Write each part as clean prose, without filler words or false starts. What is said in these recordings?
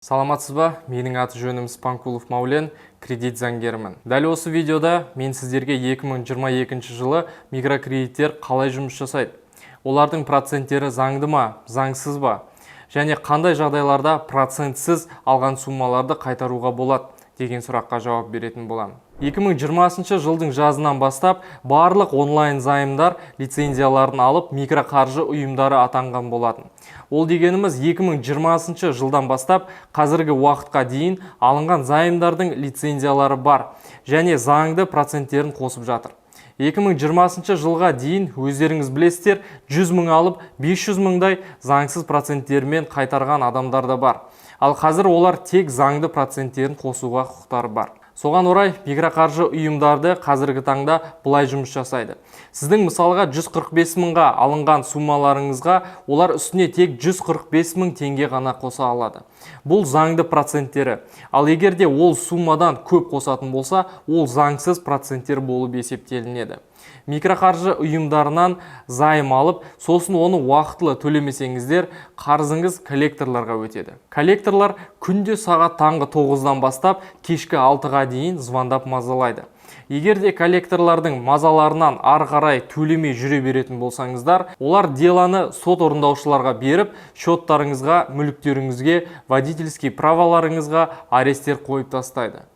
Саламатсыз ба? Менің аты жөнім Спанкулов Маулен, кредит заңгерімін. Дәл осы видеода мен сіздерге 2022 жылы микрокредиттер қалай жұмыс жасайды? Олардың проценттері заңды ма, заңсыз ба? Және қандай жағдайларда процентсіз алған суммаларды қайтаруға болады деген сұраққа жауап беретін боламын. 2020 жылдың жазынан бастап барлық онлайн займдар лицензияларын алып микроқаржы ұйымдары атанған болатын. Ол дегеніміз 2020 жылдан бастап қазіргі уақытқа дейін алынған займдардың лицензиялары бар және заңды проценттерін қосып жатыр. 2020 жылға дейін өздеріңіз білесіздер 100 мың алып 500 мыңдай заңсыз проценттермен қайтарған адамдар да бар. Ал қазір олар тек заңды проценттерін қосуға құқықтары бар. Соған орай микроқаржы ұйымдарды қазіргі таңда бұлай жұмыс жасайды. Сіздің мысалға 145 мыңға алынған суммаларыңызға олар үстіне тек 145 мың теңге ғана қоса алады. Бұл заңды проценттері. Ал егерде ол суммадан көп қосатын болса, ол заңсыз проценттер болып есептелінеді. Микроқаржы ұйымдарынан займ алып, сосын оны уақытылы төлемесеңіздер, қарызыңыз коллекторларға өтеді. Коллекторлар күнде сағат таңғы 9-дан бастап кешкі 6-ға дейін звондап мазалайды. Егерде коллекторлардың мазаларынан ары қарай төлемей жүре беретін болсаңыздар, олар деланы сот орындаушыларға беріп, счеттарыңызға, мүліктеріңізге, водительский праваларыңызға аресттер қойып тастайды.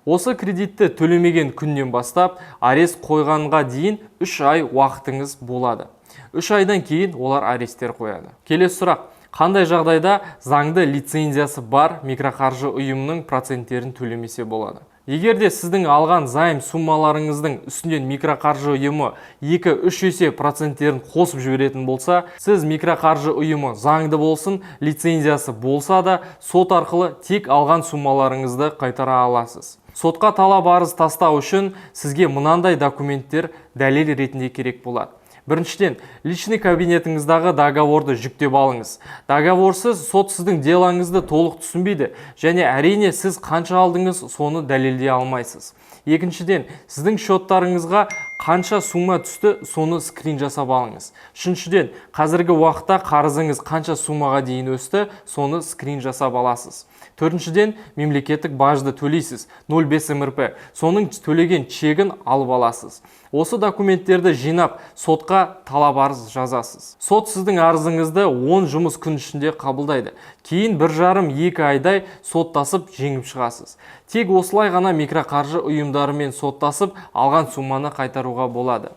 Осы кредитті төлемеген күннен бастап, арест қойғанға дейін 3 ай уақытыңыз болады. 3 айдан кейін олар аресттер қояды. Келесі сұрақ: қандай жағдайда заңды лицензиясы бар микроқаржы ұйымының проценттерін төлемесе болады? Егерде сіздің алған займ суммаларыңыздың үстінен микроқаржы ұйымы 2-3 есе проценттерін қосып жіберетін болса, сіз микроқаржы ұйымы заңды болсын, лицензиясы болса да, сот арқылы тек алған суммаларыңызды қайтара аласыз. Сотқа талап арыз тастау үшін сізге мынандай документтер дәлел ретінде керек болады. Біріншіден, личный кабинетіңіздағы договорды жүктеп алыңыз. Договорсыз сот сіздің делаңызды толық түсінбейді және әрине сіз қанша алдыңыз соны дәлелдей алмайсыз. Екіншіден, сіздің счеттарыңызға қанша сумма түсті, соны скрин жасап алыңыз. Үшіншіден, қазіргі уақытта қарызыңыз қанша суммаға дейін өсті, соны скрин жасап аласыз. Төртіншіден, мемлекеттік бажды төлейсіз, 0,5 МРП. Соның төлеген чегін алып аласыз. Осы документтерді жинап, сотқа талап арыз жазасыз. Сот сіздің арызыңызды 10 жұмыс күн ішінде қабылдайды. Кейін 1,5-2 айдай соттасып жеңіп шығасыз. Тек осылай ғана микроқаржы ұйымдарымен соттасып, алған сумманы қайтаруға болады.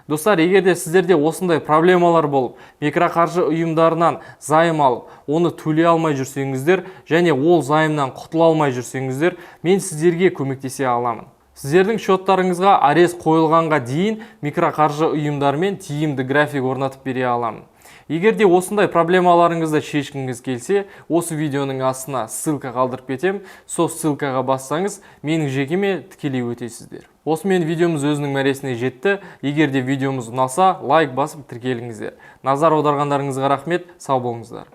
Достар, егерде сіздерде осындай проблемалар болып, микроқаржы ұйымдарынан займ алып, оны төлей алмай жүрсеңіздер және ол займнан құтыла алмай жүрсеңіздер, мен сіздерге көмектесе аламын. Сіздердің счеттарыңызға арест қойылғанға дейін микроқаржы ұйымдармен тиімді график орнатып бере аламын. Егерде осындай проблемаларыңызды шешкіңіз келсе, осы видеоның астына ссылка қалдырып кетем. Сол ссылкаға бассаңыз, менің жекеме тікелей өтесіздер. Осымен видеомыз өзінің мәресіне жетті. Егерде видеомыз ұнаса, лайк басып тіркеліңіздер. Назар аударғандарыңызға рахмет, сау болыңыздар.